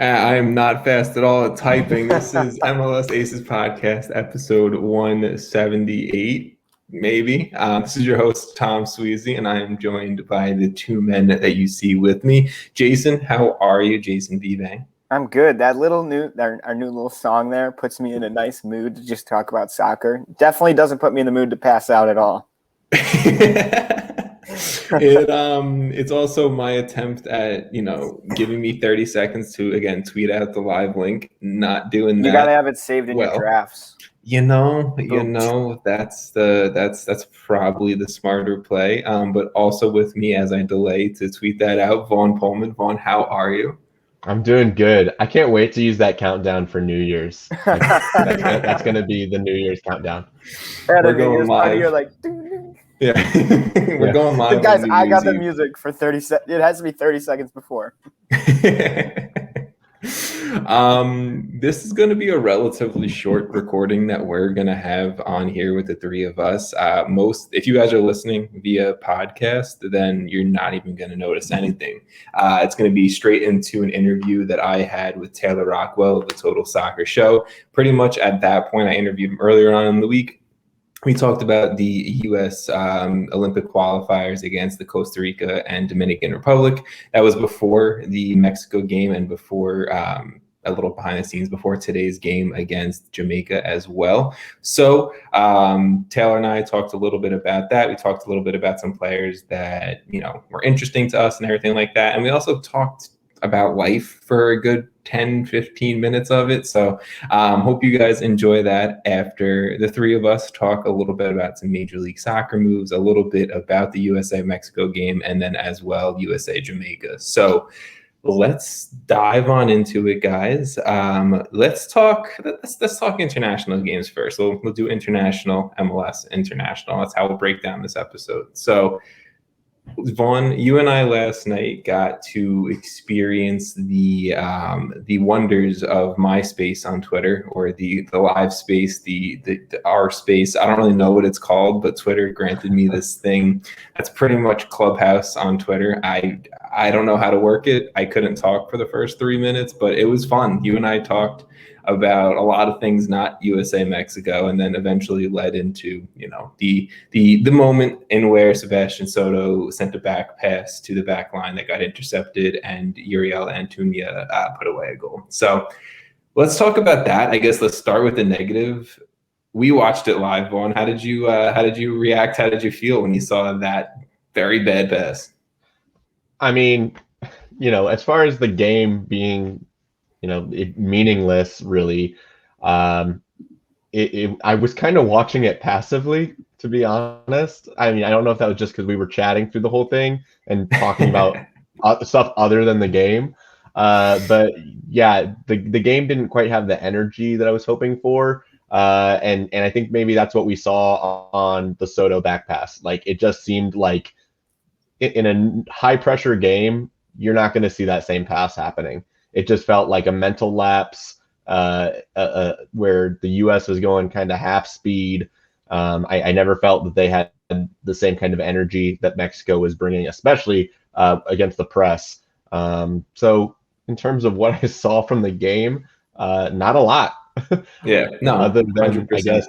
I am not fast at all at typing. This is MLSAces Podcast, episode 178, maybe. This is your host, Tom Sweezy, and I am joined by the two men that you see with me. Jason, how are you? Jason B-Bang. I'm good. That our new little song there puts me in a nice mood to just talk about soccer. Definitely doesn't put me in the mood to pass out at all. It's also my attempt at, giving me 30 seconds to, again, tweet out the live link. Not doing that. You gotta have it saved in your drafts. That's probably the smarter play. But also with me as I delay to tweet that out, Vaughn Pullman. Vaughn, how are you? I'm doing good. I can't wait to use that countdown for New Year's. That's going to be the New Year's countdown. We're going live. You're like, yeah, we're going live. Guys, I got the music for 30 seconds. It has to be 30 seconds before. This is going to be a relatively short recording that we're going to have on here with the three of us. If you guys are listening via podcast, then you're not even going to notice anything. It's going to be straight into an interview that I had with Taylor Rockwell of the Total Soccer Show. Pretty much at that point, I interviewed him earlier on in the week. We talked about the U.S. Olympic qualifiers against the Costa Rica and Dominican Republic. That was before the Mexico game and before a little behind the scenes before today's game against Jamaica as well. So Taylor and I talked a little bit about that. We talked a little bit about some players that, were interesting to us and everything like that. And we also talked about life for a good 10, 15 minutes of it. So hope you guys enjoy that after the three of us talk a little bit about some Major League Soccer moves, a little bit about the USA-Mexico game, and then as well USA-Jamaica. So let's dive on into it, guys. Let's talk international games first. We'll do international, MLS international. That's how we'll break down this episode. So Vaughn, you and I last night got to experience the wonders of MySpace on Twitter, or the live space, the our space. I don't really know what it's called, but Twitter granted me this thing that's pretty much Clubhouse on Twitter. I don't know how to work it. I couldn't talk for the first 3 minutes, but it was fun. You and I talked about a lot of things, not USA Mexico, and then eventually led into the moment in where Sebastian Soto sent a back pass to the back line that got intercepted, and Uriel Antuna put away a goal. So let's talk about that. I guess let's start with the negative. We watched it live, Vaughn. How did you react? How did you feel when you saw that very bad pass? I mean, as far as the game being meaningless, really. I was kind of watching it passively, to be honest. I mean, I don't know if that was just because we were chatting through the whole thing and talking about stuff other than the game. But yeah, the game didn't quite have the energy that I was hoping for. And I think maybe that's what we saw on the Soto back pass. Like, it just seemed like in a high pressure game, you're not going to see that same pass happening. It just felt like a mental lapse where the U.S. was going kind of half speed. I never felt that they had the same kind of energy that Mexico was bringing, especially against the press. So in terms of what I saw from the game, not a lot. Yeah, no. Other than 100%. I guess,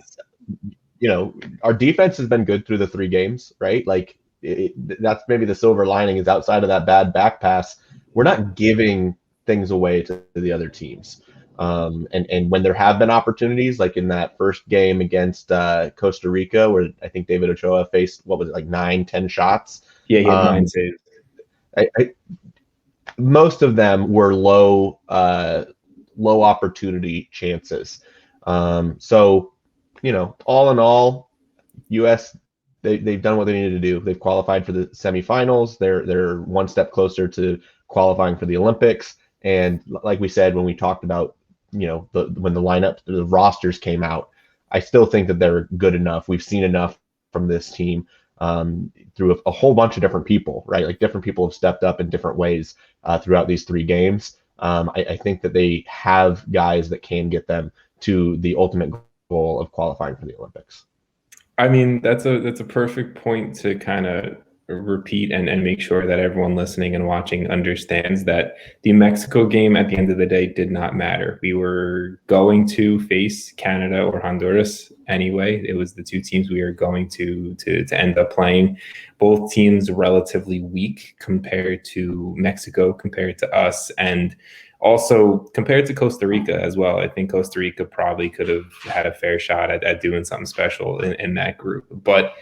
our defense has been good through the 3 games, right? Like that's maybe the silver lining is outside of that bad back pass, we're not giving things away to the other teams. And when there have been opportunities, like in that first game against Costa Rica, where I think David Ochoa faced, 9-10 shots? Yeah, he had 9 saves. Most of them were low opportunity chances. So, all in all, U.S., they've done what they needed to do. They've qualified for the semifinals. They're one step closer to qualifying for the Olympics. And like we said when we talked about, when the lineup, the rosters came out, I still think that they're good enough. We've seen enough from this team through a whole bunch of different people, right? Like different people have stepped up in different ways throughout these 3 games. I think that they have guys that can get them to the ultimate goal of qualifying for the Olympics. I mean, that's a perfect point to kind of repeat and make sure that everyone listening and watching understands that the Mexico game at the end of the day did not matter. We were going to face Canada or Honduras anyway. It was the two teams we were going to end up playing. Both teams relatively weak compared to Mexico, compared to us, and also compared to Costa Rica as well. I think Costa Rica probably could have had a fair shot at doing something special in that group. But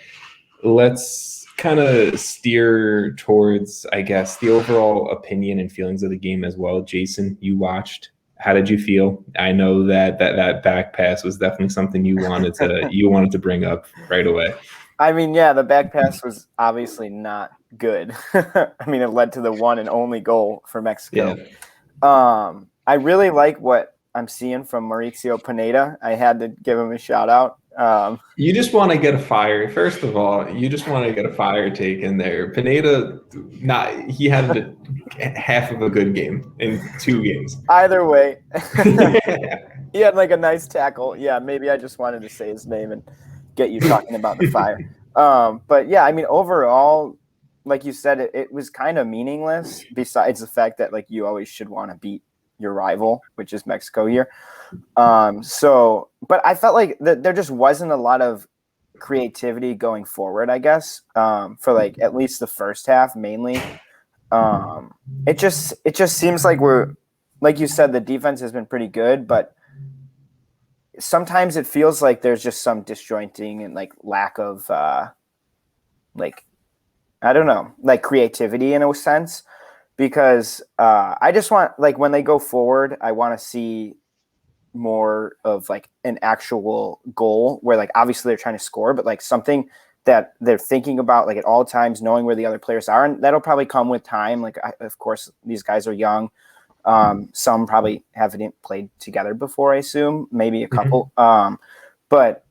let's kind of steer towards, I guess, the overall opinion and feelings of the game as well. Jason, you watched. How did you feel? I know that back pass was definitely something you wanted to bring up right away. I mean, yeah, the back pass was obviously not good. I mean, it led to the one and only goal for Mexico. Yeah. I really like what I'm seeing from Mauricio Pineda. I had to give him a shout out. You just want to get a fire. First of all, you just want to get a fire take in there. Pineda, he had half of a good game in 2 games. Either way, he had like a nice tackle. Yeah, maybe I just wanted to say his name and get you talking about the fire. But yeah, I mean, overall, like you said, it was kind of meaningless. Besides the fact that like you always should want to beat your rival, which is Mexico here. But I felt like there just wasn't a lot of creativity going forward, I guess, for like at least the first half mainly. It just seems like we're, like you said, the defense has been pretty good, but sometimes it feels like there's just some disjointing and like lack of like, I don't know, like creativity in a sense. Because I just want, like, when they go forward, I want to see more of, like, an actual goal where, like, obviously they're trying to score, but, like, something that they're thinking about, like, at all times, knowing where the other players are. And that'll probably come with time. Like, of course, these guys are young. Some probably haven't played together before, I assume. Maybe a couple. Mm-hmm. But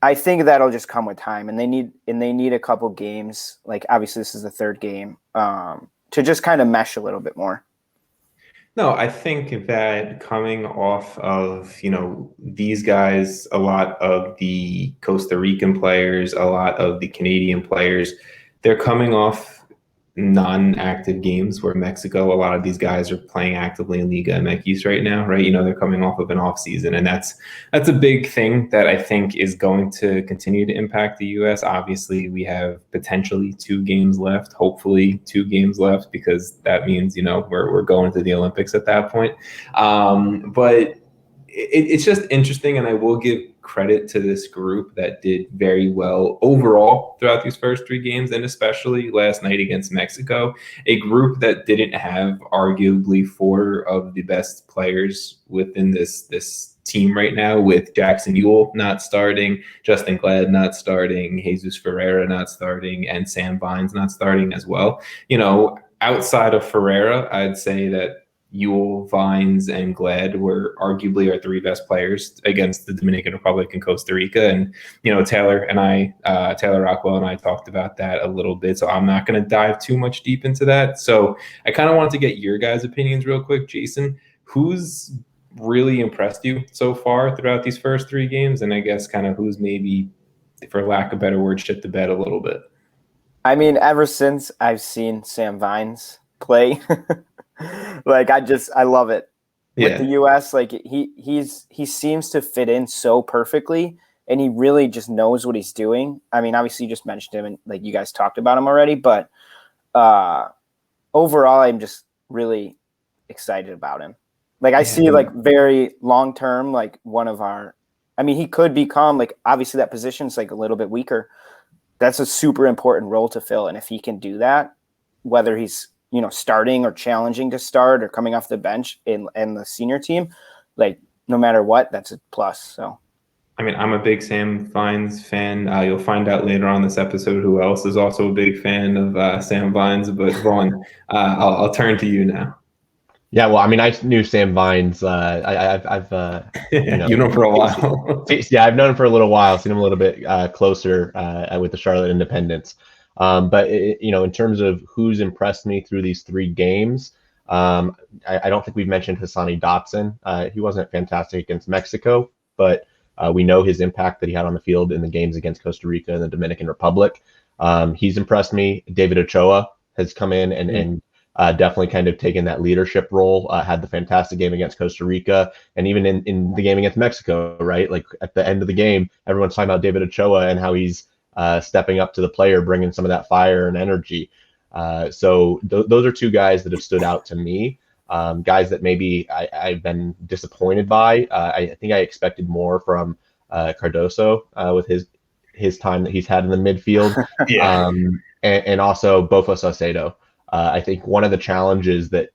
I think that'll just come with time. And they need a couple games. Like, obviously, this is the 3rd game. To just kind of mesh a little bit more. No, I think that coming off of, these guys, a lot of the Costa Rican players, a lot of the Canadian players, they're coming off non-active games where Mexico, a lot of these guys are playing actively in Liga MX right now, right? They're coming off of an off season, and that's a big thing that I think is going to continue to impact the U.S. Obviously, we have potentially 2 games left, hopefully 2 games left, because that means, we're going to the Olympics at that point. But it's just interesting, and I will give credit to this group that did very well overall throughout these first 3 games, and especially last night against Mexico, a group that didn't have arguably 4 of the best players within this team right now, with Jackson Ewell not starting, Justin Glad not starting, Jesus Ferreira not starting, and Sam Vines not starting as well. Outside of Ferreira, I'd say that Ewell, Vines, and Glad were arguably our 3 best players against the Dominican Republic and Costa Rica. And, Taylor Rockwell and I talked about that a little bit, so I'm not going to dive too much deep into that. So I kind of wanted to get your guys' opinions real quick. Jason, who's really impressed you so far throughout these first 3 games? And I guess kind of who's maybe, for lack of better word, shit the bed a little bit? I mean, ever since I've seen Sam Vines play, like I love it. With the US, like he seems to fit in so perfectly, and he really just knows what he's doing. I mean, obviously you just mentioned him and like you guys talked about him already, but overall I'm just really excited about him. Like I see like very long term, like he could become, like, obviously that position's like a little bit weaker. That's a super important role to fill, and if he can do that, whether he's starting or challenging to start or coming off the bench in the senior team, like no matter what, that's a plus. So, I mean, I'm a big Sam Vines fan. You'll find out later on this episode who else is also a big fan of Sam Vines. But Vaughn, I'll turn to you now. Yeah, well, I mean, I knew Sam Vines. I've you know for a while. Yeah, I've known him for a little while. Seen him a little bit closer with the Charlotte Independents. But in terms of who's impressed me through these 3 games, I don't think we've mentioned Hassani Dotson. He wasn't fantastic against Mexico, but we know his impact that he had on the field in the games against Costa Rica and the Dominican Republic. He's impressed me. David Ochoa has come in and definitely kind of taken that leadership role, had the fantastic game against Costa Rica, and even in the game against Mexico, right? Like at the end of the game, everyone's talking about David Ochoa and how he's stepping up to the player, bringing some of that fire and energy. So those are two guys that have stood out to me. Guys that maybe I've been disappointed by. I think I expected more from Cardoso with his time that he's had in the midfield. Yeah. And also Bofo Saucedo. I think one of the challenges that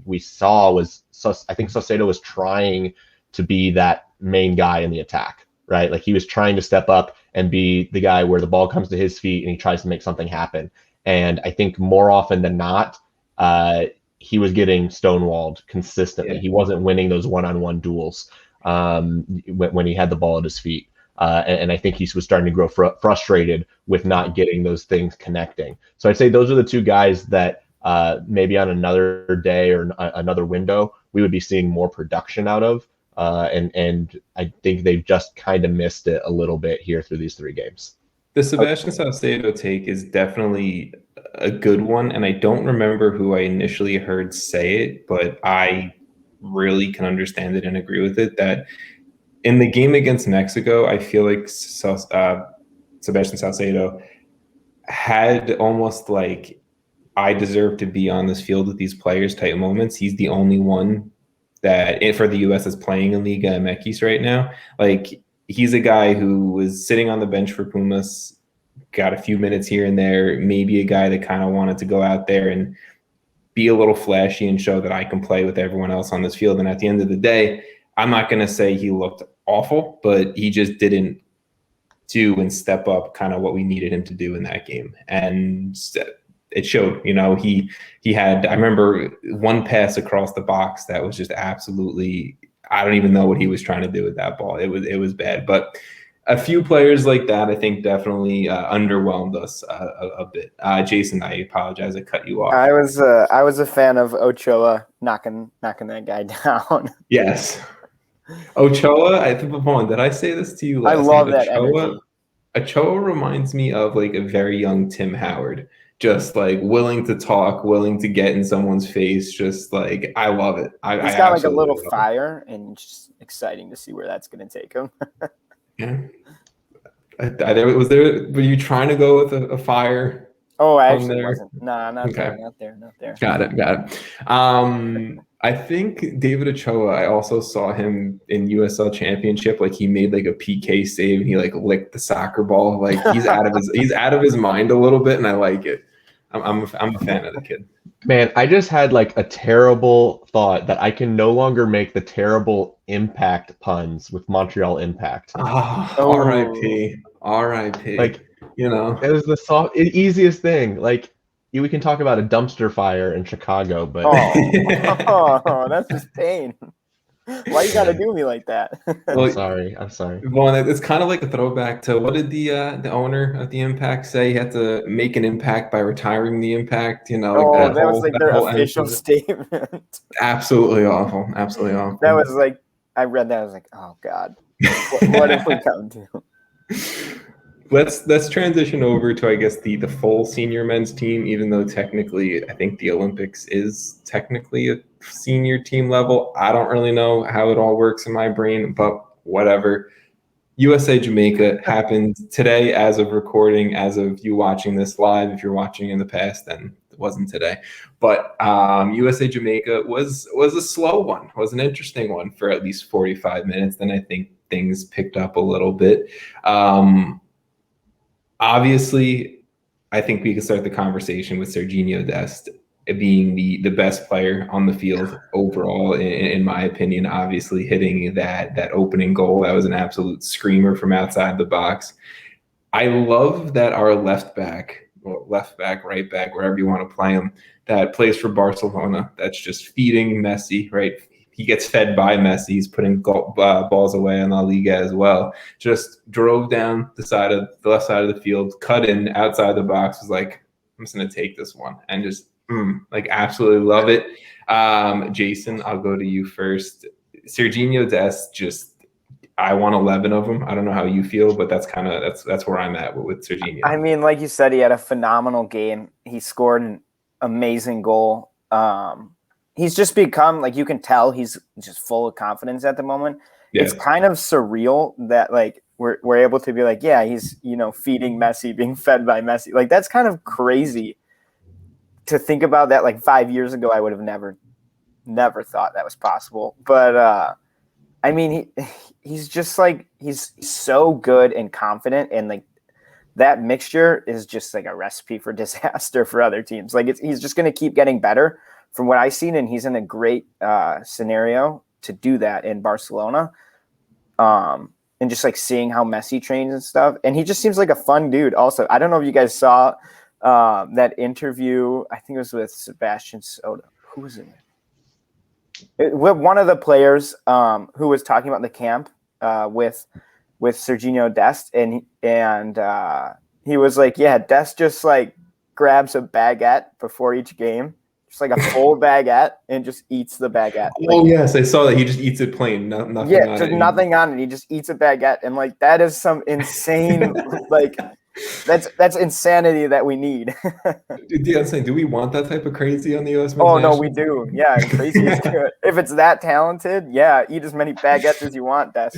we saw was I think Saucedo was trying to be that main guy in the attack, right? Like he was trying to step up and be the guy where the ball comes to his feet and he tries to make something happen. And I think more often than not, he was getting stonewalled consistently. Yeah. He wasn't winning those one-on-one duels when he had the ball at his feet. And I think he was starting to grow frustrated with not getting those things connecting. So I'd say those are the two guys that maybe on another day or another window, we would be seeing more production out of. And I think they've just kind of missed it a little bit here through these 3 games. The Sebastian Saucedo take is definitely a good one, and I don't remember who I initially heard say it, but I really can understand it and agree with it, that in the game against Mexico, I feel like Sebastian Saucedo had almost like, I deserve to be on this field with these players type moments. He's the only one that for the U.S. is playing in Liga MX right now. Like, he's a guy who was sitting on the bench for Pumas, got a few minutes here and there, maybe a guy that kind of wanted to go out there and be a little flashy and show that I can play with everyone else on this field. And at the end of the day, I'm not going to say he looked awful, but he just didn't do and step up kind of what we needed him to do in that game. And it showed, he had, I remember one pass across the box that was just absolutely, I don't even know what he was trying to do with that ball. It was bad, but a few players like that, I think, definitely underwhelmed us a bit. Jason, I apologize, I cut you off. I was a fan of Ochoa knocking that guy down. Yes, Ochoa. I think, Vaughn, did I say this to you last I love night? that energy. Ochoa reminds me of like a very young Tim Howard, just like willing to talk, willing to get in someone's face. Just like, I love it. He's got like a little fire, and it's just exciting to see where that's going to take him. Yeah. Were you trying to go with a fire? Oh, I actually wasn't. Nah, not there. Got it. I think David Ochoa, I also saw him in USL Championship. Like, he made like a PK save and he like licked the soccer ball. Like, he's out of his mind a little bit, and I like it. I'm a fan of the kid. Man, I just had like a terrible thought that I can no longer make the terrible Impact puns with Montreal Impact. Oh, R.I.P. Like, it was the easiest thing. Like, we can talk about a dumpster fire in Chicago, but that's just pain. Why you gotta do me like that? I'm sorry. Well, it's kind of like a throwback to, what did the owner of the Impact say? He had to make an impact by retiring the Impact. That was like their official statement. Absolutely awful. That was like, I read that. I was like, oh God, what have we come to? Let's transition over to, I guess, the full senior men's team, even though technically I think the Olympics is technically a senior team level. I don't really know how it all works in my brain, but whatever. USA Jamaica happened today as of recording, as of you watching this live. If you're watching in the past, then it wasn't today. But USA Jamaica was a slow one, was an interesting one for at least 45 minutes. Then I think things picked up a little bit. Obviously, I think we could start the conversation with Serginho Dest being the best player on the field overall, in my opinion. Obviously, hitting that opening goal, that was an absolute screamer from outside the box. I love that our left back, right back, wherever you want to play him, that plays for Barcelona, that's just feeding Messi, right? He gets fed by Messi. He's putting balls away on La Liga as well. Just drove down the left side of the field, cut in outside the box, was like, I'm just going to take this one, and just like absolutely love it. Jason, I'll go to you first. Serginho Dest, just I want 11 of them. I don't know how you feel, but that's where I'm at with Serginho. I mean, like you said, he had a phenomenal game. He scored an amazing goal. He's just become, like, you can tell he's just full of confidence at the moment. Yeah. It's kind of surreal that, like, we're able to be like, yeah, he's, feeding Messi, being fed by Messi. Like, that's kind of crazy to think about that. Like 5 years ago, I would have never thought that was possible. But I mean, he's just like, he's so good and confident, and like that mixture is just like a recipe for disaster for other teams. Like he's just going to keep getting better from what I've seen, and he's in a great scenario to do that in Barcelona. And just like seeing how Messi trains and stuff. And he just seems like a fun dude. Also, I don't know if you guys saw that interview. I think it was with Sebastian Soto. Who was it? One of the players who was talking about the camp with Serginho Dest, and he was like, yeah, Dest just like grabs a baguette before each game. Just like a full baguette, and just eats the baguette. Oh, like, yes, I saw that. He just eats it plain, nothing on it. Yeah, just nothing on it. He just eats a baguette, and like that is some insane, like that's insanity that we need. Dude, do we want that type of crazy on the U.S. men's Oh no, we do. Yeah, crazy is good. If it's that talented, yeah, eat as many baguettes as you want, Des.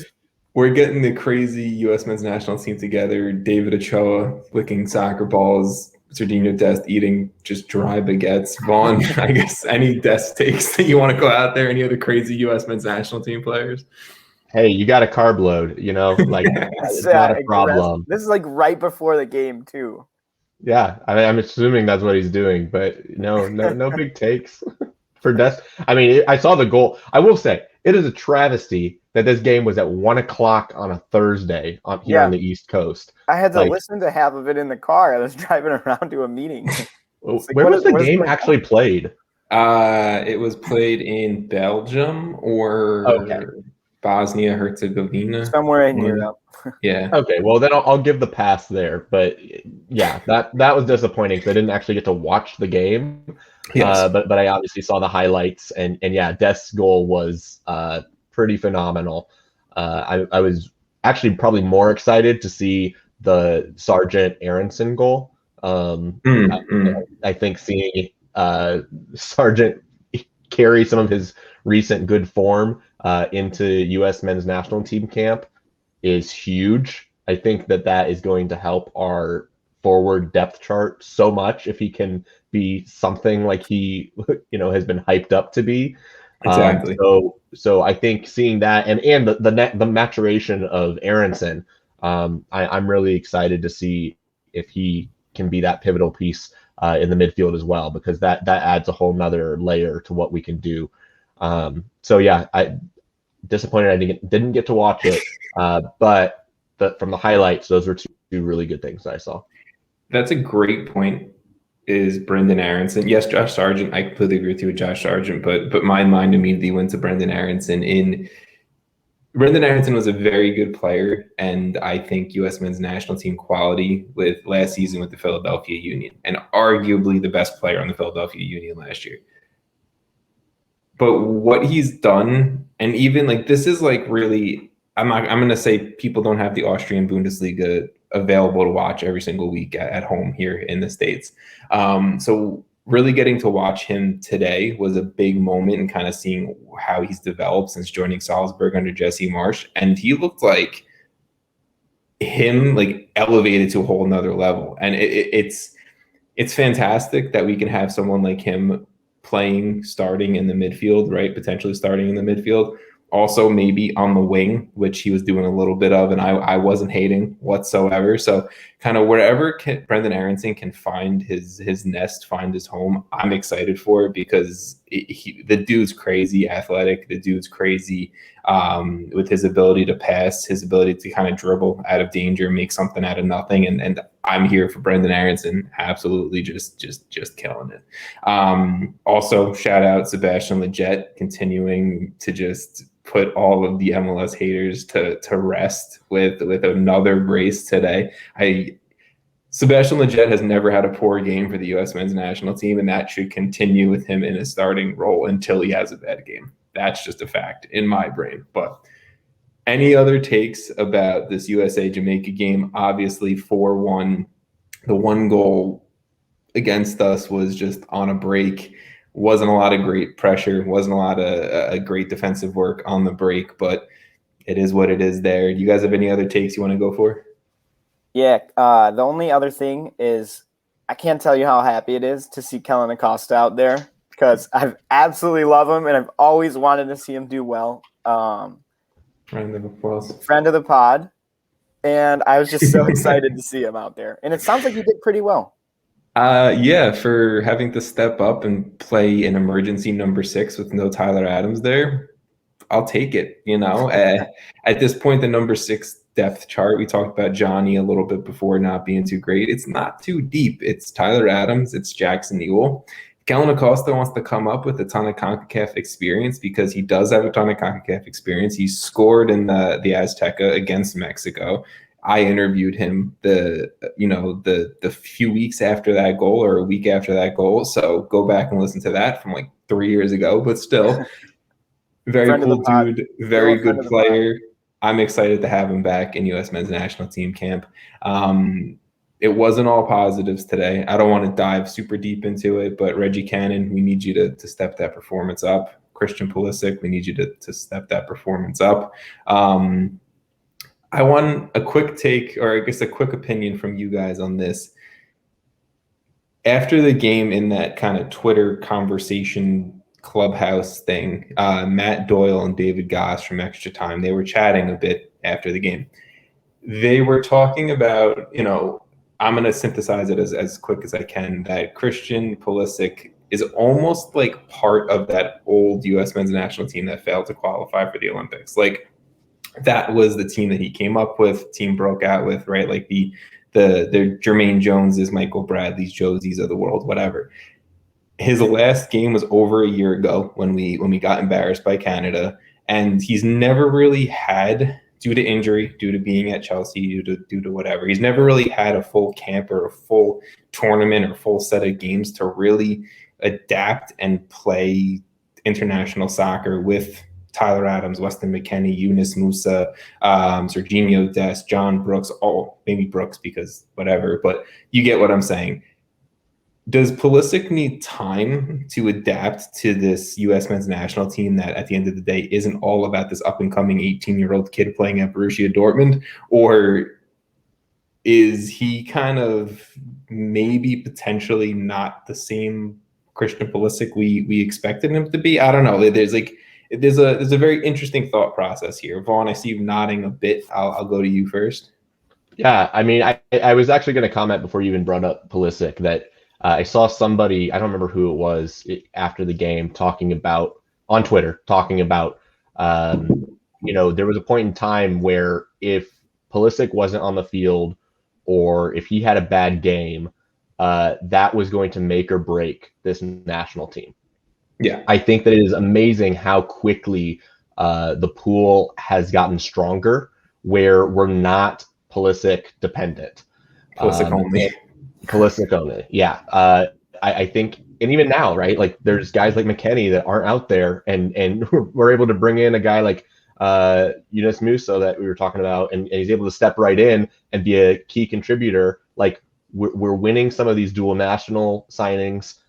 We're getting the crazy U.S. men's national team together. David Ochoa flicking soccer balls. Serginho Dest eating just dry baguettes. Vaughn, I guess any Dest takes that you want to go out there, any other crazy U.S. men's national team players? Hey, you got a carb load, like it's not a problem. This is like right before the game too. Yeah, I'm assuming that's what he's doing, but no big takes for Dest. I mean, I saw the goal. I will say it is a travesty that this game was at 1:00 on a Thursday here on the East Coast. I had to listen to half of it in the car. I was driving around to a meeting. Where was the game actually played? It was played in Belgium or Bosnia Herzegovina, somewhere in Europe. Yeah. Okay. Well, then I'll give the pass there. But yeah, that was disappointing because I didn't actually get to watch the game. Yes. But I obviously saw the highlights, and yeah, Dest's goal was pretty phenomenal. I was actually probably more excited to see the Sargent Aronson goal. I think seeing Sargent carry some of his recent good form into U.S. men's national team camp is huge. I think that is going to help our forward depth chart so much if he can be something like he has been hyped up to be. Exactly. So I think seeing that and the maturation of Aronson, I'm really excited to see if he can be that pivotal piece in the midfield as well, because that adds a whole nother layer to what we can do. So yeah, I disappointed I didn't get to watch it, but from the highlights, those were two really good things that I saw. That's a great point. Is Brendan Aronson? Yes, Josh Sargent. I completely agree with you with Josh Sargent, but my mind immediately went to Brendan Aronson. Brendan Aronson was a very good player, and I think U.S. men's national team quality with last season with the Philadelphia Union, and arguably the best player on the Philadelphia Union last year. But what he's done, and even like this is like really, I'm going to say people don't have the Austrian Bundesliga available to watch every single week at home here in the States. So really getting to watch him today was a big moment, and kind of seeing how he's developed since joining Salzburg under Jesse Marsch. And he looked like him, like elevated to a whole nother level. And it's fantastic that we can have someone like him starting in the midfield, right? Potentially starting in the midfield. Also maybe on the wing, which he was doing a little bit of, and I wasn't hating whatsoever. So kind of wherever Brendan Aronson can find his nest, find his home, I'm excited for it, because the dude's crazy athletic. The dude's crazy with his ability to pass, his ability to kind of dribble out of danger, make something out of nothing. And I'm here for Brendan Aronson. Absolutely just killing it. Also, shout out Sebastian Lletget, continuing to just put all of the MLS haters to rest with another brace today. Sebastian Lletget has never had a poor game for the U.S. men's national team, and that should continue with him in a starting role until he has a bad game. That's just a fact in my brain. But Any other takes about this USA Jamaica game? Obviously, 4-1. The one goal against us was just on a break. Wasn't a lot of great pressure. Wasn't a lot of great defensive work on the break, but it is what it is there. Do you guys have any other takes you want to go for? Yeah, the only other thing is I can't tell you how happy it is to see Kellen Acosta out there because I absolutely love him and I've always wanted to see him do well. Friend of the pod. And I was just so excited to see him out there. And it sounds like he did pretty well. Yeah, for having to step up and play an emergency number 6 with no Tyler Adams there, I'll take it. At this point, the number 6 depth chart, we talked about Johnny a little bit before not being too great. It's not too deep. It's Tyler Adams. It's Jackson Ewell. Kellen Acosta wants to come up with a ton of CONCACAF experience because he does have a ton of CONCACAF experience. He scored in the Azteca against Mexico. I interviewed him the few weeks after that goal or a week after that goal. So go back and listen to that from like 3 years ago, but still very cool dude, very good player. I'm excited to have him back in U.S. men's national team camp. It wasn't all positives today. I don't want to dive super deep into it, but Reggie Cannon, we need you to step that performance up. Christian Pulisic, we need you to step that performance up. I want a quick take, or I guess a quick opinion from you guys on this. After the game in that kind of Twitter conversation clubhouse thing, Matt Doyle and David Goss from Extra Time, they were chatting a bit after the game. They were talking about, I'm going to synthesize it as quick as I can, that Christian Pulisic is almost like part of that old U.S. men's national team that failed to qualify for the Olympics. Like, that was the team that he came up with, team broke out with, right? Like the Jermaine Joneses, Michael Bradley's, Josies of the world, whatever. His last game was over a year ago when we got embarrassed by Canada, and he's never really had, due to injury, due to being at Chelsea, due to whatever, he's never really had a full camp or a full tournament or full set of games to really adapt and play international soccer with Tyler Adams, Weston McKennie, Yunus Musa, Serginho Dest, John Brooks, maybe Brooks because whatever, but you get what I'm saying. Does Pulisic need time to adapt to this U.S. men's national team that at the end of the day isn't all about this up-and-coming 18-year-old kid playing at Borussia Dortmund? Or is he kind of maybe potentially not the same Christian Pulisic we expected him to be? I don't know. There's a very interesting thought process here. Vaughn, I see you nodding a bit. I'll go to you first. Yeah, I mean, I was actually going to comment before you even brought up Pulisic that I saw somebody, I don't remember who it was, after the game on Twitter, talking about, there was a point in time where if Pulisic wasn't on the field or if he had a bad game, that was going to make or break this national team. Yeah, I think that it is amazing how quickly the pool has gotten stronger, where we're not Pulisic dependent. Pulisic only. Pulisic only. Yeah. I think, and even now, right? Like there's guys like McKennie that aren't out there, and we're able to bring in a guy like Yunus Musa that we were talking about, and he's able to step right in and be a key contributor. Like we're winning some of these dual national signings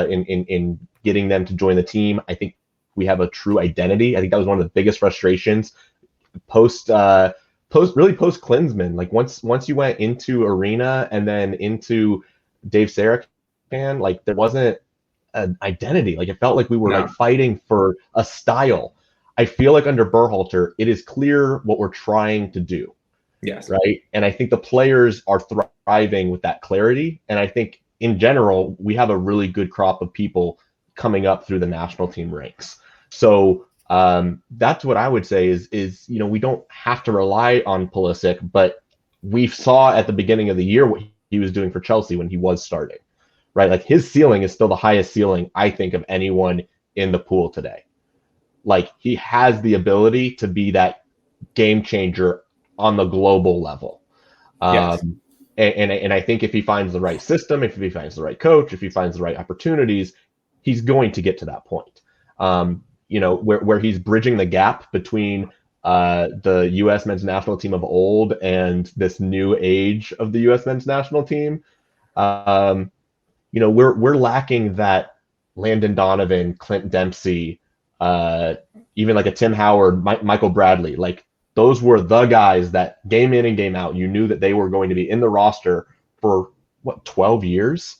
in getting them to join the team. I think we have a true identity. I think that was one of the biggest frustrations post Klinsmann. Like once you went into Arena and then into Dave Sarakan, like there wasn't an identity. Like it felt like we were like fighting for a style. I feel like under Berhalter, it is clear what we're trying to do. Yes. Right. And I think the players are thriving with that clarity. And I think in general, we have a really good crop of people coming up through the national team ranks. So that's what I would say is we don't have to rely on Pulisic, but we saw at the beginning of the year what he was doing for Chelsea when he was starting, right? Like his ceiling is still the highest ceiling, I think, of anyone in the pool today. Like he has the ability to be that game changer on the global level. Yes. And I think if he finds the right system, if he finds the right coach, if he finds the right opportunities, he's going to get to that point. Where he's bridging the gap between the U.S. men's national team of old and this new age of the U.S. men's national team. We're lacking that Landon Donovan, Clint Dempsey, even like a Tim Howard, Michael Bradley. Like those were the guys that game in and game out, you knew that they were going to be in the roster for 12 years?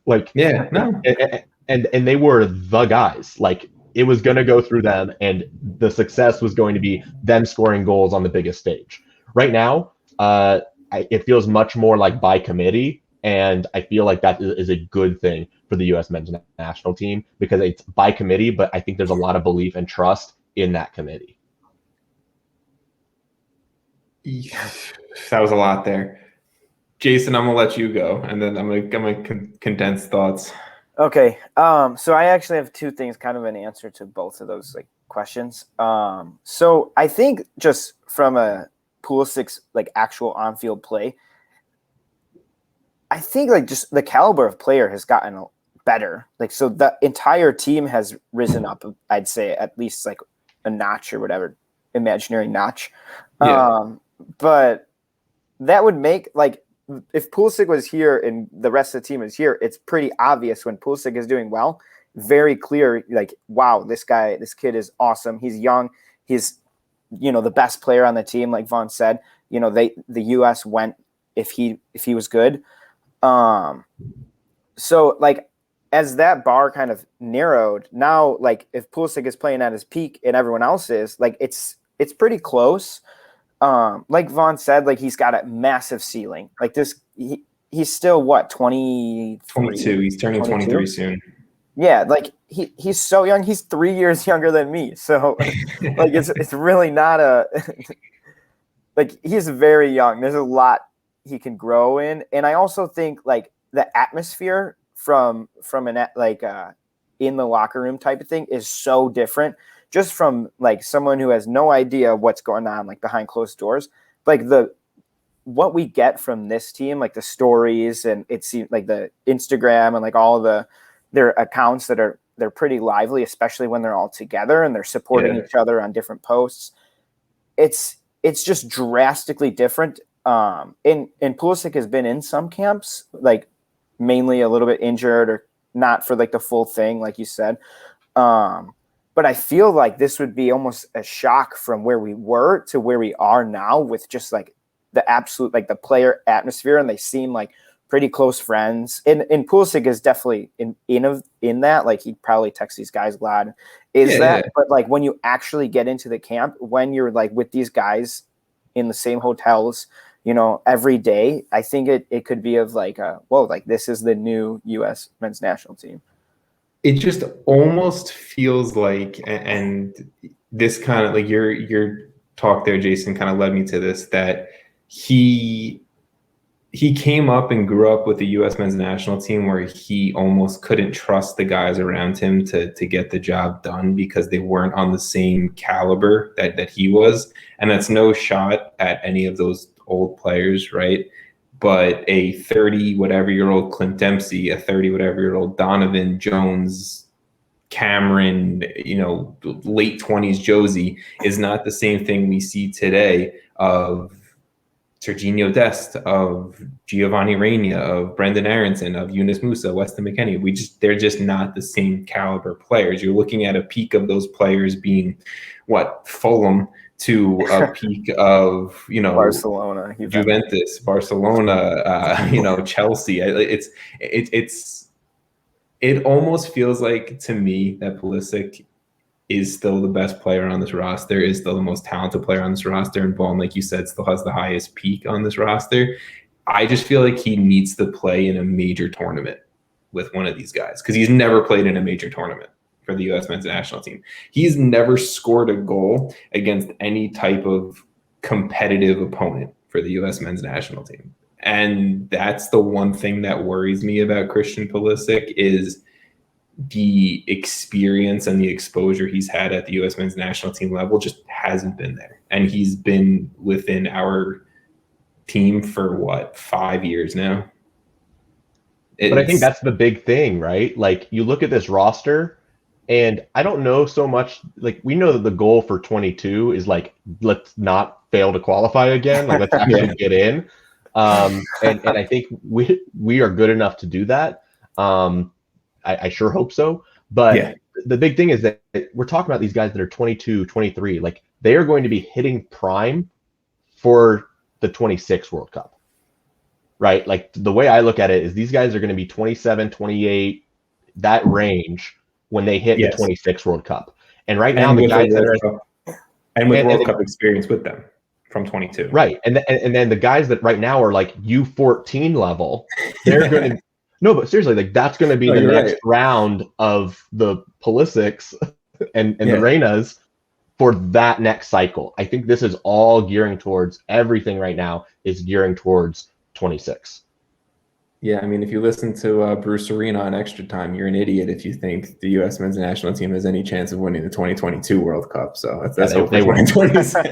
Like, yeah, no. And they were the guys. Like it was going to go through them, and the success was going to be them scoring goals on the biggest stage. Right now, it feels much more like by committee, and I feel like that is a good thing for the U.S. men's national team because it's by committee, but I think there's a lot of belief and trust in that committee. That was a lot there. Jason, I'm gonna let you go, and then I'm gonna condense thoughts. Okay. So I actually have two things, kind of an answer to both of those like questions. So I think just from a Pulisic's like actual on-field play, I think like just the caliber of player has gotten better. Like, so the entire team has risen up, I'd say at least like a notch or whatever, imaginary notch. Yeah. But that would make like, if Pulisic was here and the rest of the team is here, it's pretty obvious when Pulisic is doing well, very clear, like, wow, this kid is awesome. He's young. He's, the best player on the team. Like Vaughn said, the US went if he was good. So like, as that bar kind of narrowed now, like if Pulisic is playing at his peak and everyone else is, like, it's pretty close. Like Vaughn said, like he's got a massive ceiling. Like this, he's still what, 22. He's turning 23 soon. Yeah, like he's so young. He's 3 years younger than me. So like it's really not like he's very young. There's a lot he can grow in, and I also think like the atmosphere from an like in the locker room type of thing is so different. Just from like someone who has no idea what's going on like behind closed doors, like what we get from this team, like the stories and it seems like the Instagram and like all their accounts they're pretty lively, especially when they're all together and they're supporting each other on different posts. It's just drastically different. And Pulisic has been in some camps, like mainly a little bit injured or not for like the full thing, like you said. But I feel like this would be almost a shock from where we were to where we are now with just like the absolute, like the player atmosphere. And they seem like pretty close friends. And Pulisic is definitely in that, like he'd probably text these guys a lot. But like when you actually get into the camp, when you're like with these guys in the same hotels, every day, I think it could be of like, whoa, like this is the new U.S. men's national team. It just almost feels like, and this kind of like your talk there, Jason, kind of led me to this, that he came up and grew up with the U.S. men's national team where he almost couldn't trust the guys around him to get the job done because they weren't on the same caliber that he was. And that's no shot at any of those old players, right? But a 30-whatever-year-old Clint Dempsey, a 30-whatever-year-old Donovan, Jones, Cameron, late 20s Josie is not the same thing we see today of Serginho Dest, of Giovanni Reyna, of Brendan Aronson, of Yunus Musa, Weston McKennie. They're just not the same caliber players. You're looking at a peak of those players being Fulham, to a peak of Barcelona, Juventus, Barcelona, Chelsea. It almost feels like to me that Pulisic is still the best player on this roster, is still the most talented player on this roster, and Vaughn, like you said, still has the highest peak on this roster. I just feel like he needs to play in a major tournament with one of these guys because he's never played in a major tournament for the U.S. men's national team. He's never scored a goal against any type of competitive opponent for the U.S. men's national team. And that's the one thing that worries me about Christian Pulisic is the experience and the exposure he's had at the U.S. men's national team level just hasn't been there. And he's been within our team for 5 years now. But I think that's the big thing, right? Like you look at this roster, And I don't know so much, like, we know that the goal for 22 is like, let's not fail to qualify again. Like, let's actually get in. And I think we are good enough to do that. I sure hope so. But the big thing is that we're talking about these guys that are 22, 23. Like, they are going to be hitting prime for the 26 World Cup, right? Like, the way I look at it is these guys are going to be 27, 28, that range when they hit the 26 World Cup. And right now, the guys that are World Cup experience with them from 22. Right. And then the guys that right now are like U14 level, they're going to no, but seriously, like, that's going to be the next round of the Pulisics and the Reynas for that next cycle. I think this is all gearing towards, everything right now is gearing towards 26. Yeah, I mean, if you listen to Bruce Arena on Extra Time, you're an idiot if you think the U.S. men's national team has any chance of winning the 2022 World Cup. So that's hope they win 26.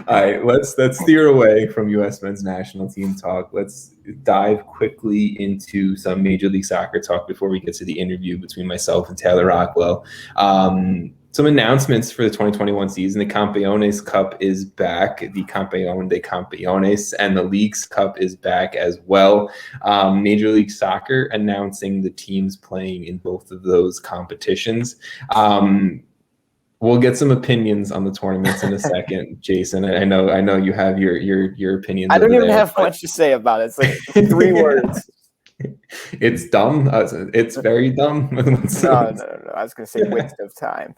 All right, let's steer away from U.S. men's national team talk. Let's dive quickly into some Major League Soccer talk before we get to the interview between myself and Taylor Rockwell. Some announcements for the 2021 season. The Campeones Cup is back. The Campeón de Campeones and the Leagues Cup is back as well. Major League Soccer announcing the teams playing in both of those competitions. We'll get some opinions on the tournaments in a second, Jason. I know you have your opinions. I don't even have much to say about it. It's like 3 words. It's dumb. It's very dumb. No. I was going to say waste of time.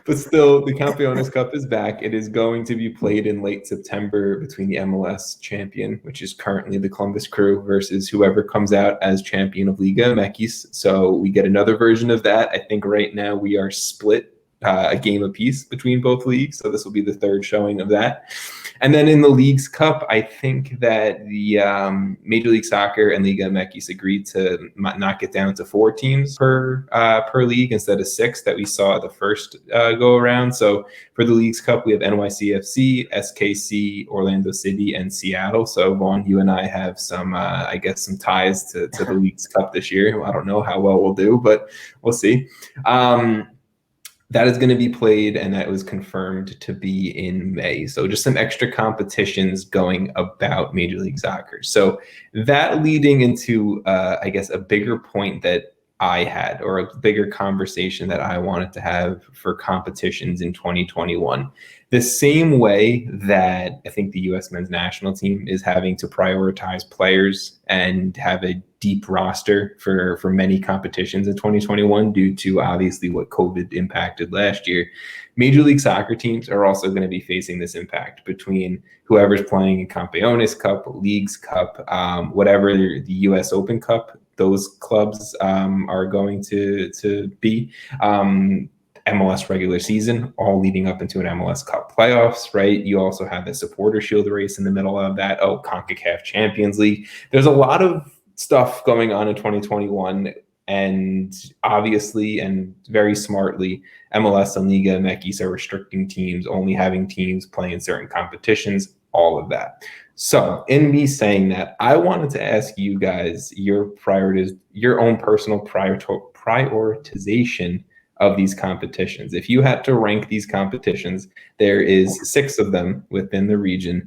But still, the Campeones Cup is back. It is going to be played in late September between the MLS champion, which is currently the Columbus Crew, versus whoever comes out as champion of Liga MX. So we get another version of that. I think right now we are split a game apiece between both leagues. So this will be the 3rd showing of that. And then in the Leagues Cup, I think that the Major League Soccer and Liga MX agreed to knock it down to 4 teams per league instead of 6 that we saw at the first go around. So for the Leagues Cup, we have NYCFC, SKC, Orlando City, and Seattle. So Vaughn, you and I have some, some ties to the Leagues Cup this year. I don't know how well we'll do, but we'll see. That is going to be played, and that was confirmed to be in May. So just some extra competitions going about Major League Soccer. So that leading into, a bigger point that I had, or a bigger conversation that I wanted to have for competitions in 2021. The same way that I think the U.S. men's national team is having to prioritize players and have a deep roster for many competitions in 2021 due to obviously what COVID impacted last year. Major League Soccer teams are also going to be facing this impact between whoever's playing in Campeones Cup, Leagues Cup, whatever the U.S. Open Cup, those clubs are going to be. MLS regular season, all leading up into an MLS Cup playoffs, right? You also have the Supporter Shield race in the middle of that. CONCACAF Champions League. There's a lot of stuff going on in 2021, and obviously and very smartly, MLS and Liga MX are restricting teams, only having teams play in certain competitions, all of that. So in me saying that, I wanted to ask you guys your priorities, your own personal prioritization of these competitions. If you had to rank these competitions, there is 6 of them within the region.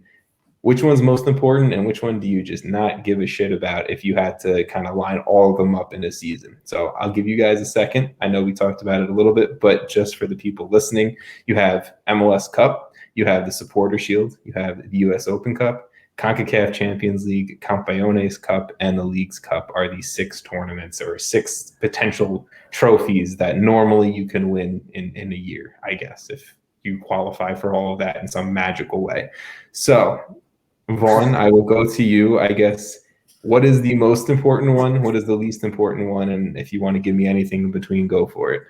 Which one's most important and which one do you just not give a shit about if you had to kind of line all of them up in a season? So I'll give you guys a second. I know we talked about it a little bit, but just for the people listening, you have MLS Cup, you have the Supporter Shield, you have the US Open Cup, CONCACAF Champions League, Campeones Cup, and the Leagues Cup are the 6 tournaments or 6 potential trophies that normally you can win in a year, I guess, if you qualify for all of that in some magical way. So, Vaughn, I will go to you, I guess. What is the most important one? What is the least important one? And if you want to give me anything in between, go for it.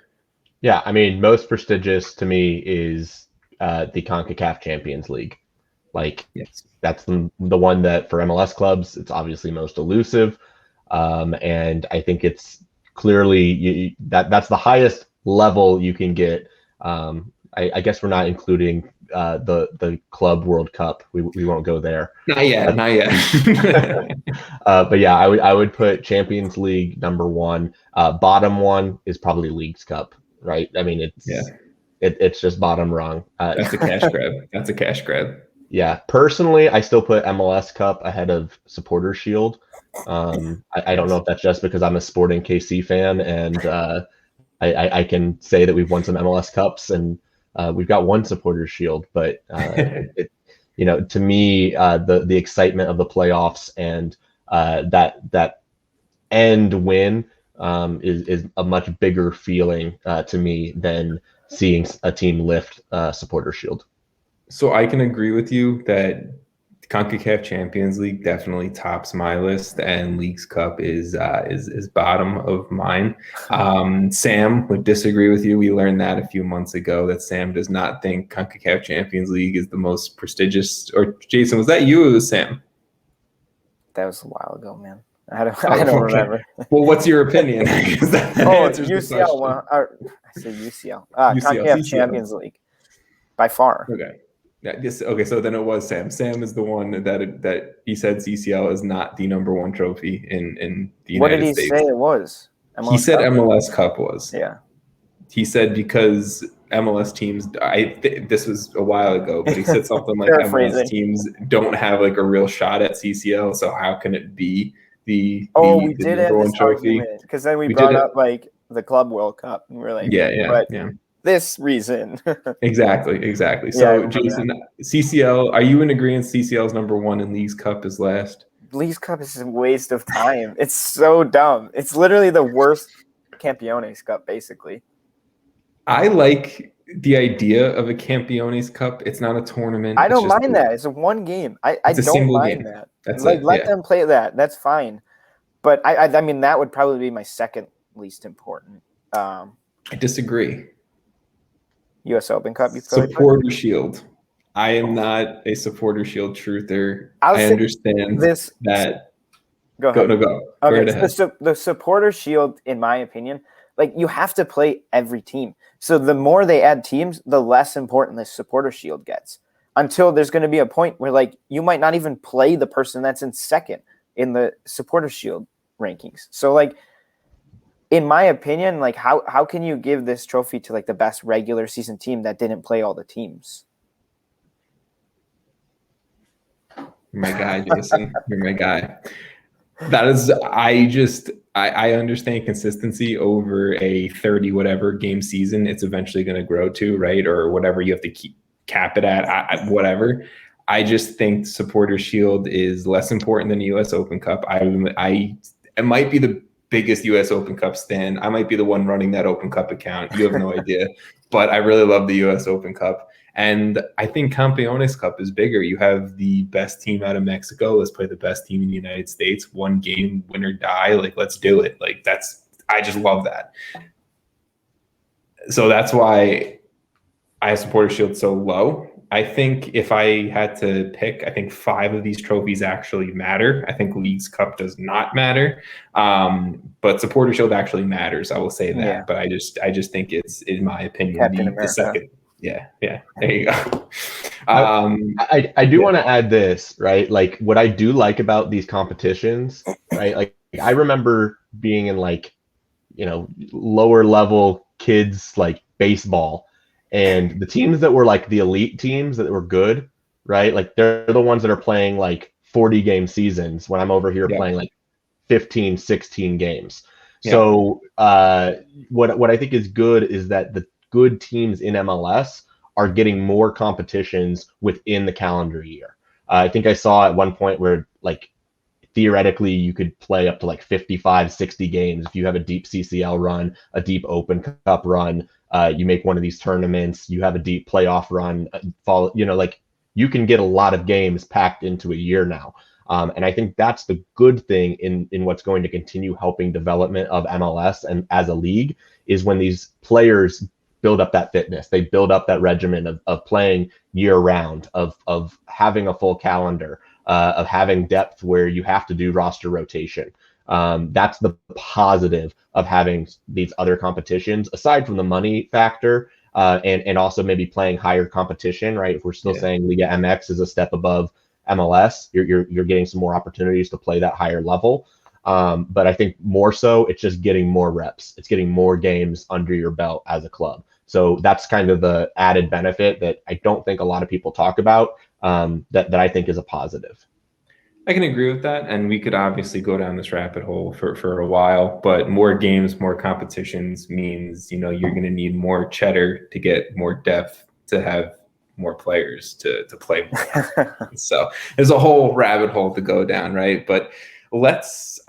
Yeah, I mean, most prestigious to me is the CONCACAF Champions League. Like, yes, that's the one that for MLS clubs, it's obviously most elusive. And I think it's clearly that's the highest level you can get. I guess we're not including the Club World Cup. We won't go there. Not yet. But yeah, I would put Champions League number one. Bottom one is probably Leagues Cup, right? I mean, it's just bottom rung. That's a cash grab. That's a cash grab. Yeah, personally, I still put MLS Cup ahead of Supporter Shield. I don't know if that's just because I'm a Sporting KC fan, and I can say that we've won some MLS Cups, and we've got one Supporter Shield. But to me, the excitement of the playoffs and that end win is a much bigger feeling to me than seeing a team lift Supporter Shield. So I can agree with you that CONCACAF Champions League definitely tops my list, and Leagues Cup is bottom of mine. Sam would disagree with you. We learned that a few months ago, that Sam does not think CONCACAF Champions League is the most prestigious. Or Jason, was that you or was Sam? That was a while ago, man. I don't remember. Well, what's your opinion? UCL. I said UCL. CONCACAF Champions League, by far. Okay. Yeah, so then it was Sam. Sam is the one that he said CCL is not the number one trophy in the United States. What did he say it was? He said MLS Cup was. Yeah. He said because MLS teams, this was a while ago, but he said something like MLS teams don't have like a real shot at CCL, so how can it be the number one trophy? Because then we brought up like the Club World Cup, and we're like, yeah. This reason. Exactly. So, Jason, CCL, are you in agreement CCL is number one and Leagues Cup is last? Leagues Cup is a waste of time. It's so dumb. It's literally the worst Campeones Cup, basically. I like the idea of a Campeones Cup. It's not a tournament. I don't mind that. It's a one game. I don't mind that. That's let them play that. That's fine. But I mean, that would probably be my second least important. I disagree. US Open Cup, Supporter Shield. I am not a Supporter Shield truther. I understand that. Go ahead. Go okay, right ahead. The Supporter Shield, in my opinion, like you have to play every team. So the more they add teams, the less important the Supporter Shield gets. Until there's going to be a point where like you might not even play the person that's in second in the Supporter Shield rankings. So like, in my opinion, like how can you give this trophy to like the best regular season team that didn't play all the teams? You're my guy, Jason. You're my guy. That is, I understand consistency over a 30 whatever game season. It's eventually going to grow to, right? Or whatever you have to cap it at whatever. I just think Supporter Shield is less important than the US Open Cup. It might be the biggest US Open Cup stan. I might be the one running that Open Cup account. You have no idea. But I really love the US Open Cup. And I think Campeones Cup is bigger. You have the best team out of Mexico. Let's play the best team in the United States. One game, win or die. Like, let's do it. Like, I just love that. So that's why I have Supporter Shield so low. I think if I had to pick, I think 5 of these trophies actually matter. I think Leagues Cup does not matter, but Supporter Shield actually matters. I will say that. Yeah. But I just think it's, in my opinion, the second. Yeah. There you go. I do want to add this, right? Like what I do like about these competitions, right? Like I remember being in like, lower level kids like baseball. And the teams that were like the elite teams that were good, right? Like they're the ones that are playing like 40 game seasons when I'm over here playing like 15, 16 games. Yeah. So what I think is good is that the good teams in MLS are getting more competitions within the calendar year. I think I saw at one point where like theoretically you could play up to like 55, 60 games if you have a deep CCL run, a deep Open Cup run. You make one of these tournaments, you have a deep playoff run, like you can get a lot of games packed into a year now. And I think that's the good thing in what's going to continue helping development of MLS and as a league is when these players build up that fitness, they build up that regimen of playing year round, of having a full calendar, of having depth where you have to do roster rotation. That's the positive of having these other competitions. Aside from the money factor, and also maybe playing higher competition, right? If we're still saying Liga MX is a step above MLS, you're getting some more opportunities to play that higher level. But I think more so, it's just getting more reps. It's getting more games under your belt as a club. So that's kind of the added benefit that I don't think a lot of people talk about, that I think is a positive. I can agree with that. And we could obviously go down this rabbit hole for a while, but more games, more competitions means, you're going to need more cheddar to get more depth, to have more players to play more. So there's a whole rabbit hole to go down, right? But let's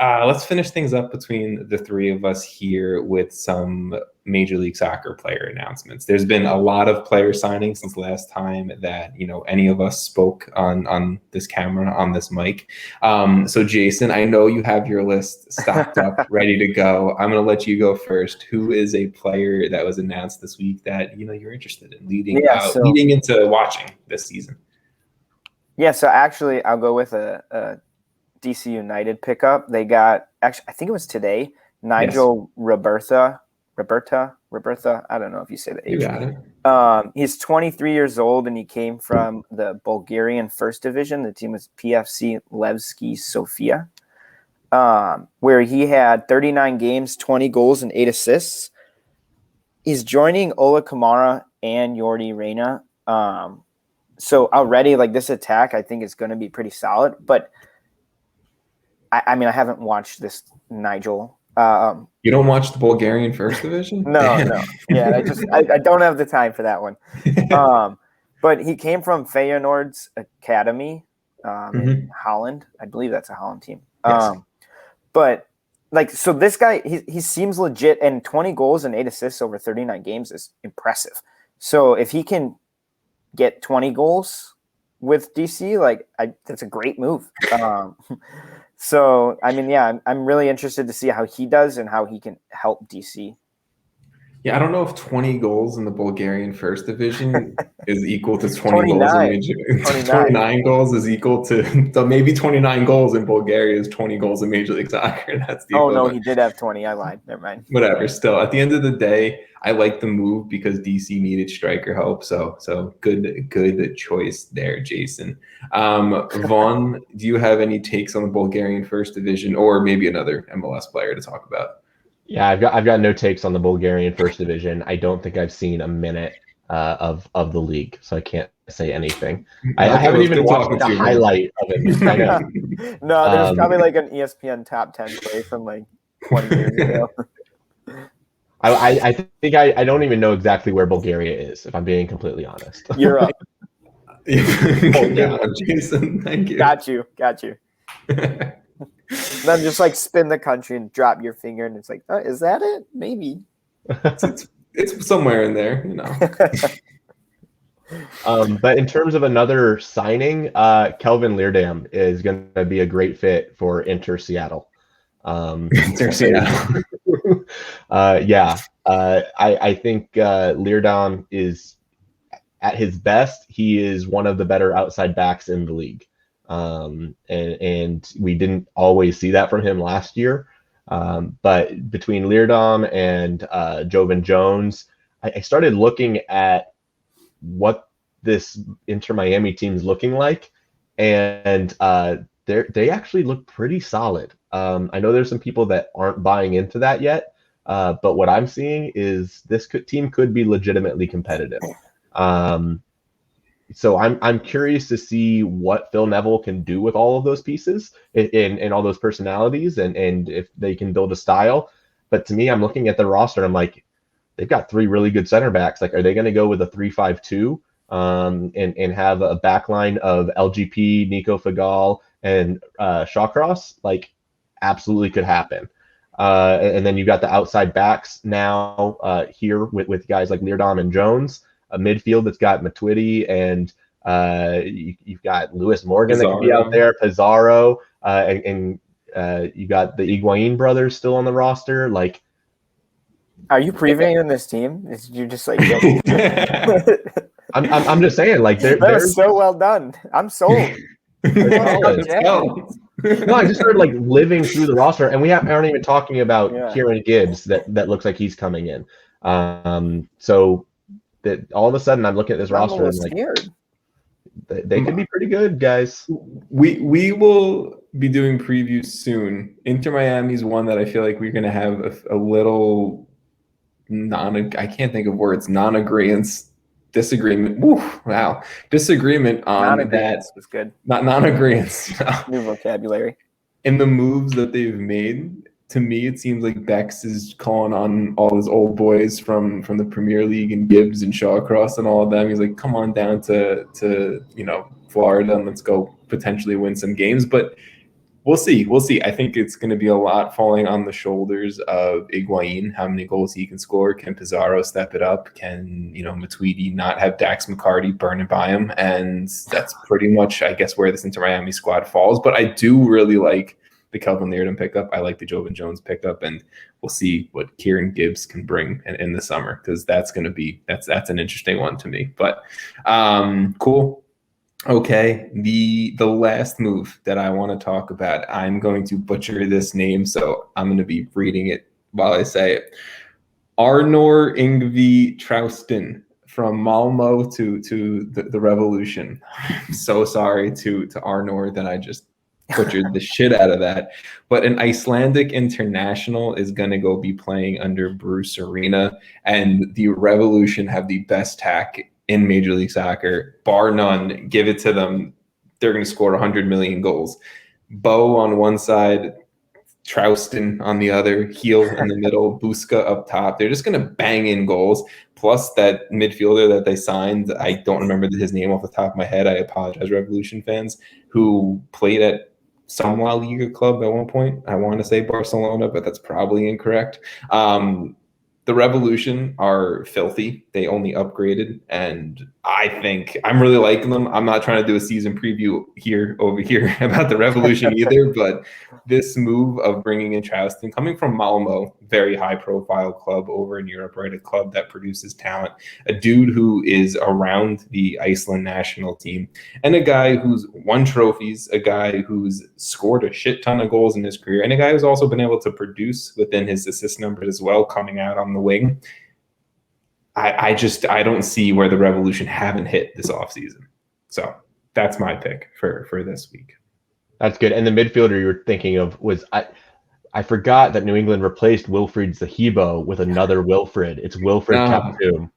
finish things up between the three of us here with some Major League Soccer player announcements. There's been a lot of player signings since last time that any of us spoke on this camera, on this mic. So Jason, I know you have your list stocked up, ready to go. I'm going to let you go first. Who is a player that was announced this week that you're interested in leading into watching this season? Yeah, so actually, I'll go with a DC United pickup. They got, actually, I think it was today, Nigel Roberta. I don't know if you say the age. You got it. He's 23 years old, and he came from the Bulgarian First Division. The team was PFC Levski Sofia, where he had 39 games, 20 goals, and 8 assists. He's joining Ola Kamara and Jordi Reyna. So already, this attack, I think, is going to be pretty solid. But I mean, I haven't watched this Nigel. You don't watch the Bulgarian First Division? No. Yeah, I don't have the time for that one. But he came from Feyenoord's academy in Holland. I believe that's a Holland team. Yes. But so this guy, he seems legit, and 20 goals and 8 assists over 39 games is impressive. So if he can get 20 goals with DC, that's a great move. So, I mean, yeah, I'm really interested to see how he does and how he can help DC. Yeah, I don't know if 20 goals in the Bulgarian First Division is equal to 20 goals in Major League. 29 goals is equal to, so maybe 29 goals in Bulgaria is 20 goals in Major League Soccer. That's the no, he did have 20. I lied. Never mind. Whatever. Still, at the end of the day, I like the move because DC needed striker help. So good choice there, Jason. Vaughn, do you have any takes on the Bulgarian First Division or maybe another MLS player to talk about? Yeah, I've got no takes on the Bulgarian First Division. I don't think I've seen a minute of the league, so I can't say anything. I haven't even watched a highlight of it. I know. No, there's probably an ESPN top 10 play from 20 years ago. I think I don't even know exactly where Bulgaria is, if I'm being completely honest. You're right. Yeah, Jason, thank you. Got you. Then just spin the country and drop your finger, and it's is that it? Maybe. It's somewhere in there, But in terms of another signing, Kelvin Leerdam is going to be a great fit for Inter Seattle. Inter Seattle. I think Leerdam is at his best. He is one of the better outside backs in the league. And we didn't always see that from him last year. But between Leerdam and Jovan Jones, I started looking at what this Inter Miami team is looking like, and they actually look pretty solid. I know there's some people that aren't buying into that yet, but what I'm seeing is this team could be legitimately competitive. So I'm curious to see what Phil Neville can do with all of those pieces and all those personalities and if they can build a style. But to me, I'm looking at the roster and I'm like, they've got 3 really good center backs. Are they going to go with a 3-5-2 and have a back line of LGP, Nico Figal, and Shawcross? Absolutely could happen. And then you've got the outside backs now here with guys like Leerdam and Jones. A midfield that's got Matuidi and you've got Lewis Morgan that could be out there, Pizarro, and you got the Higuain brothers still on the roster. Are you previewing this team? You're just I'm just saying, they're so well done. I'm sold. No, I just started living through the roster, and we aren't even talking about Kieran Gibbs that looks like he's coming in. So that all of a sudden I'm looking at this roster and like scared. they could be pretty good, guys. We will be doing previews soon. Inter Miami is one that I feel like we're going to have a little I can't think of words, non-agreement, disagreement. Disagreement on that. Was good. Not non-agreement. New vocabulary. In the moves that they've made, to me, it seems like Bex is calling on all his old boys from the Premier League and Gibbs and Shawcross and all of them. He's like, come on down to Florida and let's go potentially win some games. But we'll see. I think it's going to be a lot falling on the shoulders of Higuain, how many goals he can score. Can Pizarro step it up? Can, Matuidi not have Dax McCarty burning by him? And that's pretty much, I guess, where this Inter Miami squad falls. But I do really like the Kelvin Leardon pickup. I like the Jovan Jones pickup, and we'll see what Kieran Gibbs can bring in the summer, because that's going to be that's an interesting one to me. But cool. Okay, the last move that I want to talk about, I'm going to butcher this name, so I'm going to be reading it while I say it. Arnor Ingvi Traustin from Malmo to the Revolution. I'm so sorry to Arnor that I just butchered the shit out of that. But an Icelandic international is going to go be playing under Bruce Arena, and the Revolution have the best tack in Major League Soccer, bar none. Give it to them. They're going to score 100 million goals. Bo on one side, Traustin on the other, Heel in the middle, Busca up top. They're just going to bang in goals. Plus that midfielder that they signed, I don't remember his name off the top of my head. I apologize, Revolution fans, who played at some La Liga club at one point. I want to say Barcelona, but that's probably incorrect. The Revolution are filthy. They only upgraded, and I think I'm really liking them. I'm not trying to do a season preview over here about the Revolution either, but this move of bringing in Traustin, coming from Malmo, very high-profile club over in Europe, right? A club that produces talent, a dude who is around the Iceland national team, and a guy who's won trophies, a guy who's scored a shit ton of goals in his career, and a guy who's also been able to produce within his assist numbers as well, coming out on the wing. I don't see where the Revolution haven't hit this offseason. So that's my pick for this week. That's good. And the midfielder you were thinking of was I forgot that New England replaced Wilfried Zahibo with another Wilfred. It's Wilfred Kaptoum.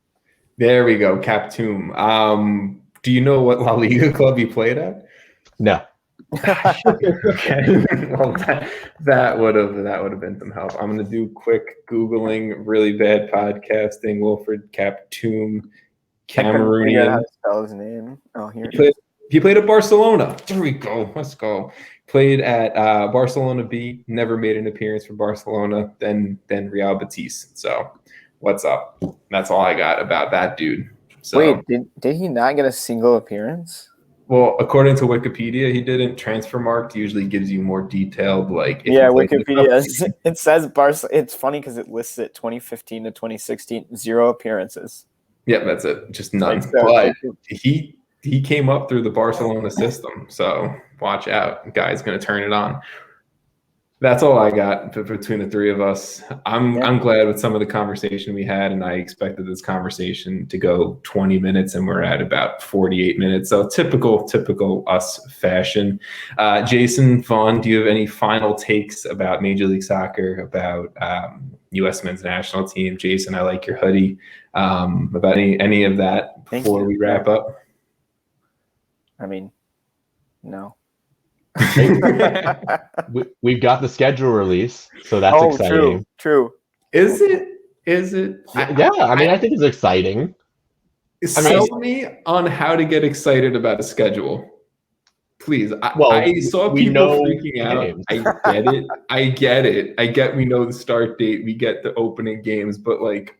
There we go, Kaptoum. Do you know what La Liga club he played at? No. Okay. Well, that would have been some help. I'm gonna do quick Googling, really bad podcasting. Wilfred Kaptoum, Cameroonian. How to spell his name? Oh, here he played at Barcelona. There we go. Let's go. Played at Barcelona B. Never made an appearance for Barcelona. Then Real Betis. So, what's up? That's all I got about that dude. So, wait, did he not get a single appearance? Well, according to Wikipedia, he didn't. Transfermarkt usually gives you more detailed, like. Wikipedia. It says Barca. It's funny because it lists it 2015 to 2016, 0 appearances. Yeah, that's it. Just none. But he came up through the Barcelona system, so watch out. Guy's going to turn it on. That's all I got between the three of us. I'm glad with some of the conversation we had, and I expected this conversation to go 20 minutes, and we're at about 48 minutes. So typical us fashion. Jason, Vaughn, do you have any final takes about Major League Soccer, about U.S. men's national team? Jason, I like your hoodie. About any of that before we wrap up? I mean, no. We've got the schedule release, so that's exciting. True. Is it? I think it's exciting. Sell me on how to get excited about a schedule, please. I saw people freaking out. I get it. I get we know the start date, we get the opening games, but like,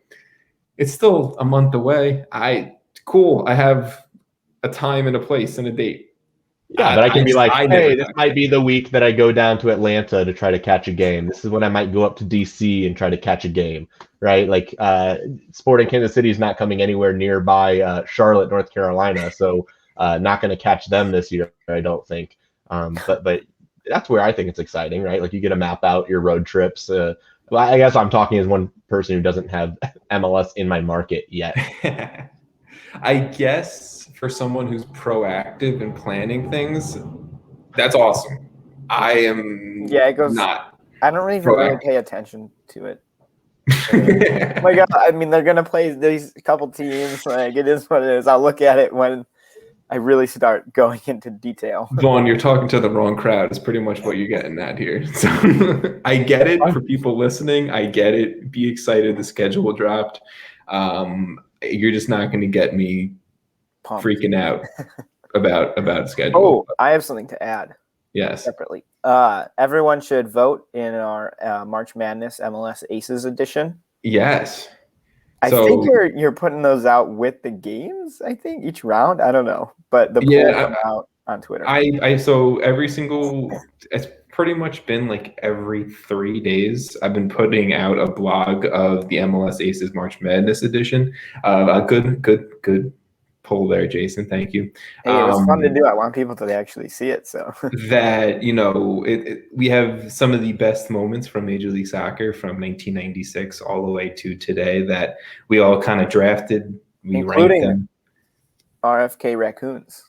it's still a month away. I have a time and a place and a date. Yeah, but I can be like, hey, this might be the week that I go down to Atlanta to try to catch a game. This is when I might go up to DC and try to catch a game, right? Like, Sporting Kansas City is not coming anywhere nearby Charlotte, North Carolina, so not going to catch them this year, I don't think. But that's where I think it's exciting, right? Like, you get to map out your road trips. Well, I guess I'm talking as one person who doesn't have MLS in my market yet. I guess for someone who's proactive in planning things, that's awesome. I am Yeah, it goes. not I don't even really proactive. pay attention to it. My God, I mean, they're gonna play these couple teams. Like, it is what it is. I'll look at it when I really start going into detail. Vaughn, you're talking to the wrong crowd. Is pretty much what you're getting at here. So I get it for people listening. I get it. Be excited. The schedule dropped. You're just not going to get me Pumped. freaking out about schedule. Oh, I have something to add. Yes. Separately, everyone should vote in our March Madness MLS Aces edition. Yes. I think you're putting those out with the games. I think each round. I don't know, but the poll come out on Twitter. So every single, it's pretty much been like every 3 days. I've been putting out a blog of the MLS Aces March Madness edition. A good poll there, Jason. Thank you. Hey, it was fun to do. I want people to actually see it. So that, we have some of the best moments from Major League Soccer from 1996 all the way to today that we all kind of drafted. We including ranked them. RFK Raccoons.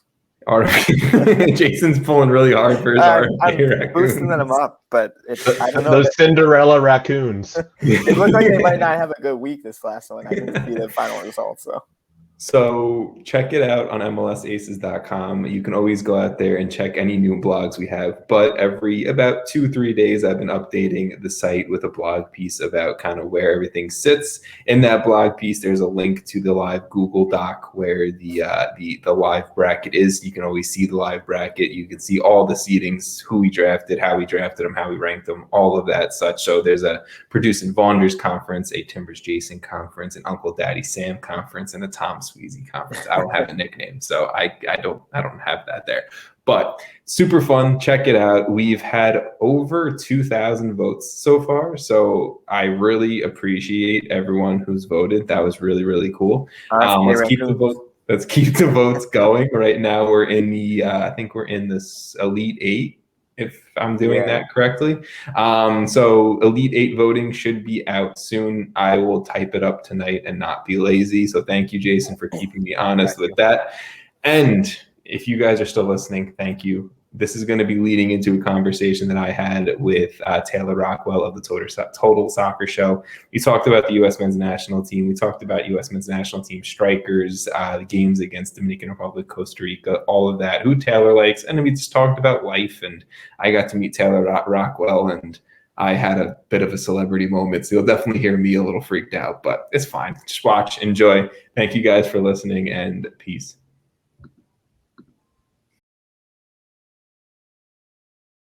Jason's pulling really hard for his RFK I'm Raccoons. boosting them up, but I don't know. Those Cinderella Raccoons. It looks like they might not have a good week this last one. I didn't see the final results, So check it out on MLSAces.com. You can always go out there and check any new blogs we have. But every about 2-3 days, I've been updating the site with a blog piece about kind of where everything sits. In that blog piece, there's a link to the live Google Doc where the live bracket is. You can always see the live bracket. You can see all the seedings, who we drafted, how we drafted them, how we ranked them, all of that such. So there's a Producen Vaughnders conference, a Timbers Jason conference, an Uncle Daddy Sam conference, and a Tom Sweezy conference. I don't have a nickname, so I don't have that there. But super fun. Check it out. We've had over 2,000 votes so far, so I really appreciate everyone who's voted. That was really, really cool. Let's keep the votes going. Right now, we're in the I think we're in this Elite Eight, if I'm doing that correctly. So Elite 8 voting should be out soon. I will type it up tonight and not be lazy. So thank you, Jason, for keeping me honest with that. And if you guys are still listening, thank you. This is going to be leading into a conversation that I had with Taylor Rockwell of the Total Soccer Show. We talked about the U.S. men's national team. We talked about U.S. men's national team strikers, the games against Dominican Republic, Costa Rica, all of that, who Taylor likes. And then we just talked about life. And I got to meet Taylor Rockwell, and I had a bit of a celebrity moment. So you'll definitely hear me a little freaked out, but it's fine. Just watch, enjoy. Thank you guys for listening, and peace.